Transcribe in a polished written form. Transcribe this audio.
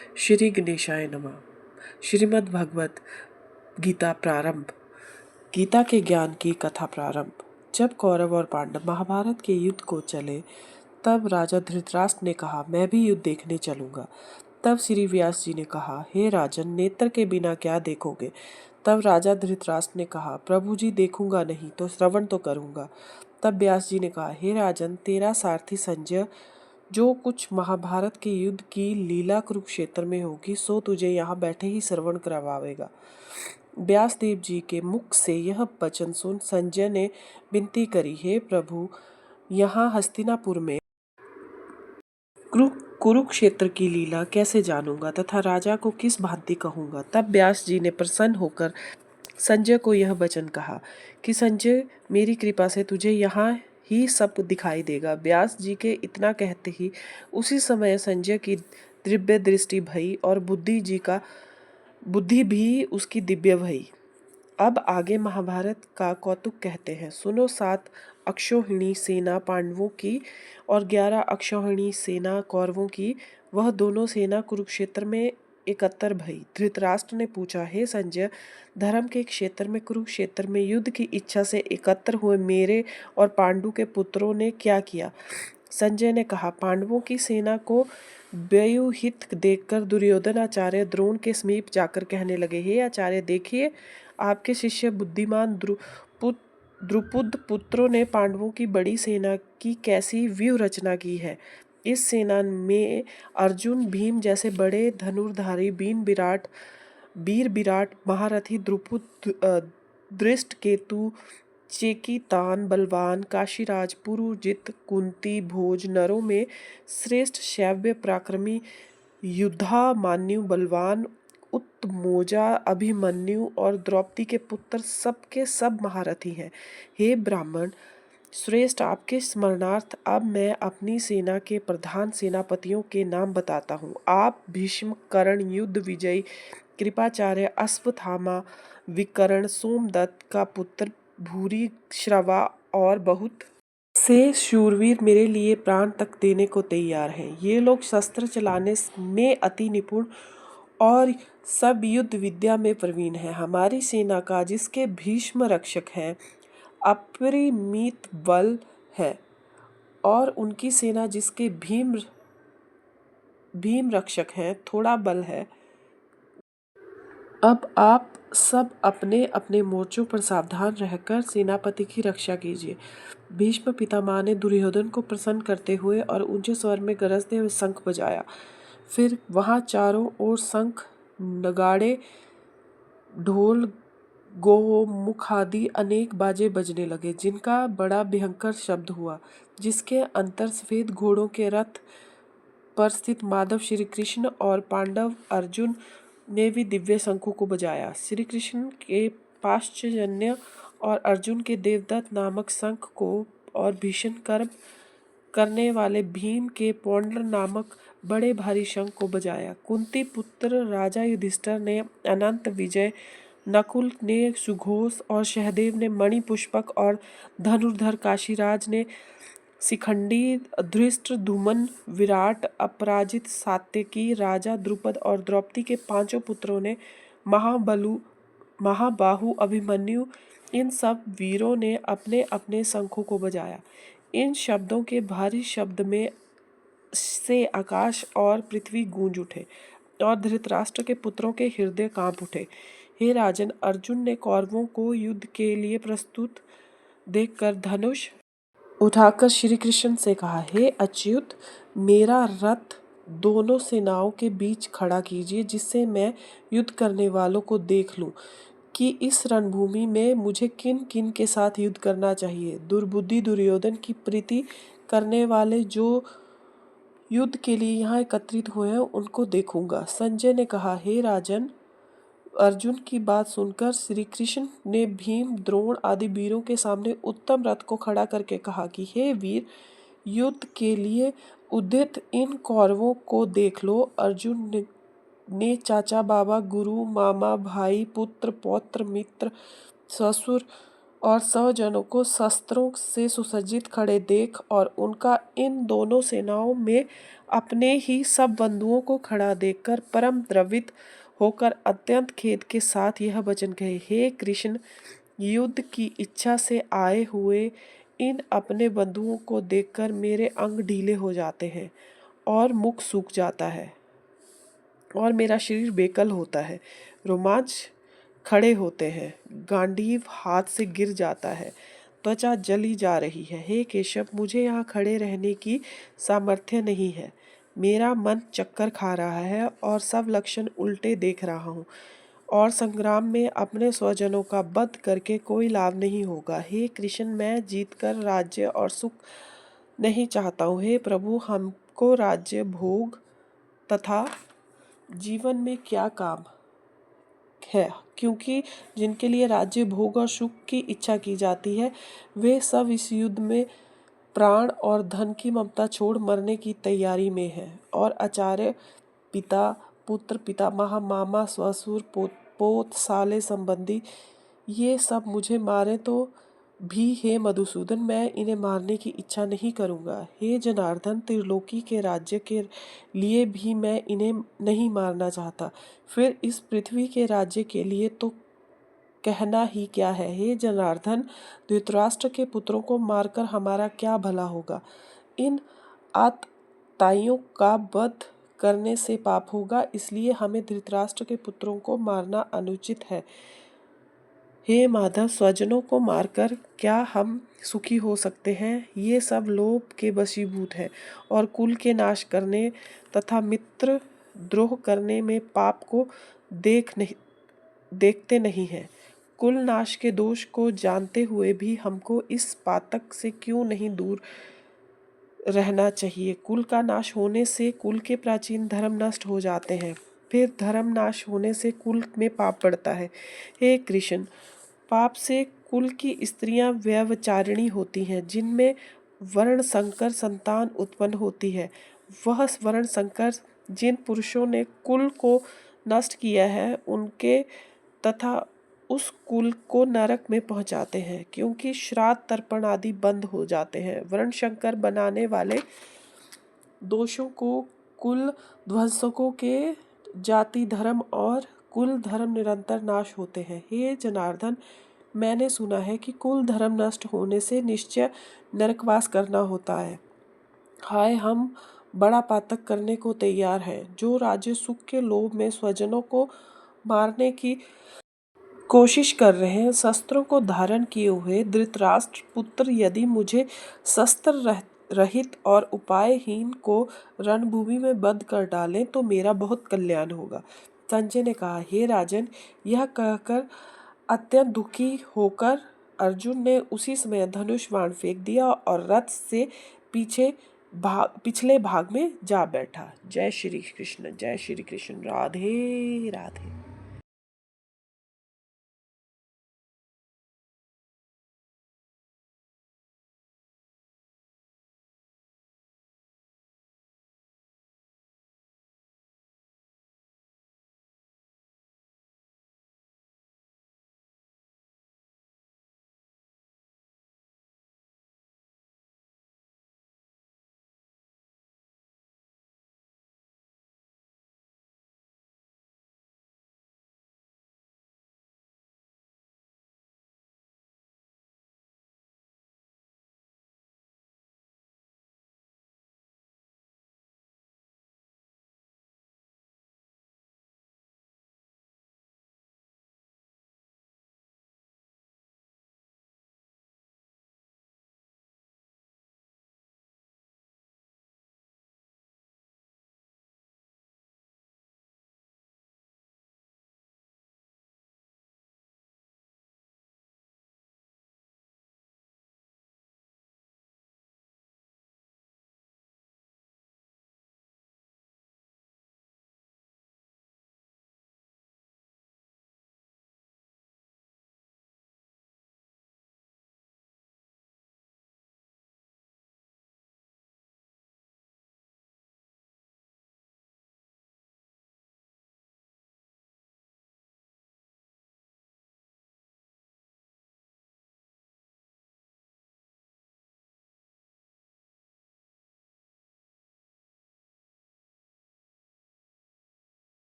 श्री गणेशाय नमः। श्रीमद् भगवत गीता प्रारंभ। गीता के ज्ञान की कथा प्रारंभ। जब कौरव और पांडव महाभारत के युद्ध को चले तब राजा धृतराष्ट्र ने कहा, मैं भी युद्ध देखने चलूंगा। तब श्री व्यास जी ने कहा, हे राजन, नेत्र के बिना क्या देखोगे। तब राजा धृतराष्ट्र ने कहा, प्रभु जी, देखूंगा नहीं तो श्रवण तो करूंगा। तब व्यास जी ने कहा, हे राजन, तेरा सारथी संजय जो कुछ महाभारत के युद्ध की लीला कुरुक्षेत्र में होगी सो तुझे यहाँ बैठे ही श्रवण करवावेगा। व्यास देव जी के मुख से यह वचन सुन संजय ने विनती करी, हे प्रभु, यहाँ हस्तिनापुर में कुरुक्षेत्र की लीला कैसे जानूंगा तथा राजा को किस भांति कहूंगा। तब व्यास जी ने प्रसन्न होकर संजय को यह वचन कहा कि संजय, मेरी कृपा से तुझे यहाँ ही सब दिखाई देगा। व्यास जी के इतना कहते ही उसी समय संजय की दिव्य दृष्टि भई और बुद्धि भी उसकी दिव्य भई। अब आगे महाभारत का कौतुक कहते हैं। सुनो, 7 अक्षौहिणी सेना पांडवों की और 11 अक्षौहिणी सेना कौरवों की, वह दोनों सेना कुरुक्षेत्र में एकत्र भई। धृतराष्ट्र ने पूछा, हे संजय, धर्म के क्षेत्र में कुरुक्षेत्र में युद्ध की इच्छा से एकत्र हुए मेरे और पांडु के पुत्रों ने क्या किया। संजय ने कहा, पांडवों की सेना को व्यूहित देखकर दुर्योधन आचार्य द्रोण के समीप जाकर कहने लगे, हे आचार्य, देखिए, आपके शिष्य बुद्धिमान द्रुपद पुत्रों ने पांडवों की बड़ी सेना की कैसी व्यूह रचना की है। इस सेना में अर्जुन, भीम जैसे बड़े धनुर्धारी, वीर विराट महारथी द्रुपद, दृष्टकेतु, चेकितान बलवान, काशीराज, पुरुजित, कुंती, भोज नरों में श्रेष्ठ शैव्य पराक्रमी युद्धामान्यु बलवान, उत्तमौजा, अभिमन्यु और द्रौपदी के पुत्र सबके सब महारथी हैं। हे ब्राह्मण श्रेष्ठ, आपके स्मरणार्थ अब मैं अपनी सेना के प्रधान सेनापतियों के नाम बताता हूँ। आप भीष्म, कर्ण, युद्ध विजयी, कृपाचार्य, अश्वत्थामा, विकर्ण, सोमदत्त का पुत्र भूरी, श्रवा और बहुत से शूरवीर मेरे लिए प्राण तक देने को तैयार हैं। ये लोग शस्त्र चलाने में अति निपुण और सब युद्ध विद्या में प्रवीण है। हमारी सेना का जिसके भीष्म रक्षक हैं अपरिमित बल है और उनकी सेना जिसके भीम रक्षक हैं थोड़ा बल है। अब आप सब अपने अपने मोर्चों पर सावधान रहकर सेनापति की रक्षा कीजिए। भीष्म पितामह ने दुर्योधन को प्रसन्न करते हुए और ऊंचे स्वर में गरजते हुए शंख बजाया। फिर वहां चारों ओर शंख, नगाड़े, ढोल, गोमुख आदि अनेक बाजे बजने लगे, जिनका बड़ा भयंकर शब्द हुआ, जिसके अंतर सफेद घोड़ों के रथ पर स्थित माधव श्री कृष्ण और पांडव अर्जुन ने भी दिव्य शंखों को बजाया। श्री कृष्ण के पांचजन्य और अर्जुन के देवदत्त नामक शंख को और भीषण कर्म करने वाले भीम के पौंड्र नामक बड़े भारी शंख को बजाया। कुंती पुत्र राजा युधिष्ठिर ने अनंत विजय, नकुल ने सुघोष और सहदेव ने मणिपुष्पक और धनुर्धर काशीराज ने शिखंडी, धृष्ट धूमन, विराट, अपराजित सात्यकी, राजा द्रुपद और द्रौपदी के 5 पुत्रों ने महाबाहु अभिमन्यु, इन सब वीरों ने अपने अपने शंखों को बजाया। इन शब्दों के भारी शब्द में से आकाश और पृथ्वी गूंज उठे और धृतराष्ट्र के पुत्रों के हृदय कांप उठे। हे राजन, अर्जुन ने कौरवों को युद्ध के लिए प्रस्तुत देखकर धनुष उठाकर श्री कृष्ण से कहा, हे अच्युत, मेरा रथ दोनों सेनाओं के बीच खड़ा कीजिए, जिससे मैं युद्ध करने वालों को देख लूं कि इस रणभूमि में मुझे किन किन के साथ युद्ध करना चाहिए। दुर्बुद्धि दुर्योधन की प्रीति करने वाले जो युद्ध के लिए यहाँ एकत्रित हुए हैं उनको देखूंगा। संजय ने कहा, हे राजन, अर्जुन की बात सुनकर श्री कृष्ण ने भीम, द्रोण आदि वीरों के सामने उत्तम रथ को खड़ा करके कहा कि हे वीर, युद्ध के लिए उद्यत इन कौरवों को देख लो। अर्जुन ने चाचा, बाबा, गुरु, मामा, भाई, पुत्र, पौत्र, मित्र, ससुर, और 100 जनों को शस्त्रों से सुसज्जित खड़े देख और उनका इन दोनों सेनाओं में अपने ही सब बंधुओं को खड़ा देखकर परम द्रवित होकर अत्यंत खेद के साथ यह वचन कहे, हे कृष्ण, युद्ध की इच्छा से आए हुए इन अपने बंधुओं को देखकर मेरे अंग ढीले हो जाते हैं और मुख सूख जाता है और मेरा शरीर बेकल होता है, रोमांच खड़े होते हैं, गांडीव हाथ से गिर जाता है, त्वचा जली जा रही है। हे केशव, मुझे यहाँ खड़े रहने की सामर्थ्य नहीं है। मेरा मन चक्कर खा रहा है और सब लक्षण उल्टे देख रहा हूँ और संग्राम में अपने स्वजनों का वध करके कोई लाभ नहीं होगा। हे कृष्ण, मैं जीतकर राज्य और सुख नहीं चाहता हूँ। हे प्रभु, हमको राज्य भोग तथा जीवन में क्या काम है, क्योंकि जिनके लिए राज्य भोग और सुख की इच्छा की जाती है वे सब इस युद्ध में प्राण और धन की ममता छोड़ मरने की तैयारी में हैं। और आचार्य, पिता, पुत्र, पितामह, मामा, ससुर, पोत, साले, संबंधी, ये सब मुझे मारे तो भी हे मधुसूदन, मैं इन्हें मारने की इच्छा नहीं करूँगा। हे जनार्दन, त्रिलोकी के राज्य के लिए भी मैं इन्हें नहीं मारना चाहता, फिर इस पृथ्वी के राज्य के लिए तो कहना ही क्या है। हे जनार्दन, धृतराष्ट्र के पुत्रों को मारकर हमारा क्या भला होगा। इन आतताइयों का वध करने से पाप होगा, इसलिए हमें धृतराष्ट्र के पुत्रों को मारना अनुचित है। हे माधव, स्वजनों को मारकर क्या हम सुखी हो सकते हैं। ये सब लोभ के वशीभूत है और कुल के नाश करने तथा मित्र द्रोह करने में पाप को देखते नहीं हैं। कुल नाश के दोष को जानते हुए भी हमको इस पातक से क्यों नहीं दूर रहना चाहिए। कुल का नाश होने से कुल के प्राचीन धर्म नष्ट हो जाते हैं, फिर धर्म नाश होने से कुल में पाप बढ़ता है। हे कृष्ण, पाप से कुल की स्त्रियां व्यभिचारिणी होती हैं, जिनमें वर्ण संकर संतान उत्पन्न होती है। वह वर्ण संकर जिन पुरुषों ने कुल को नष्ट किया है उनके तथा उस कुल को नरक में पहुंचाते हैं, क्योंकि श्राद्ध तर्पण आदि बंद हो जाते हैं। वर्ण शंकर बनाने वाले दोषों को कुल ध्वंसकों के जाति धर्म और कुल धर्म निरंतर नाश होते हैं। हे जनार्दन, मैंने सुना है कि कुल धर्म नष्ट होने से निश्चय नरकवास करना होता है। हाय, हम बड़ा पातक करने को तैयार हैं, जो राज्य सुख के लोभ में स्वजनों को मारने की कोशिश कर रहे हैं। शस्त्रों को धारण किए हुए धृतराष्ट्र पुत्र यदि मुझे शस्त्र रहित और उपायहीन को रणभूमि में बंद कर डालें तो मेरा बहुत कल्याण होगा। संजय ने कहा, हे राजन, यह कहकर अत्यंत दुखी होकर अर्जुन ने उसी समय धनुष बाण फेंक दिया और रथ से पिछले भाग में जा बैठा। जय श्री कृष्ण, जय श्री कृष्ण। राधे राधे।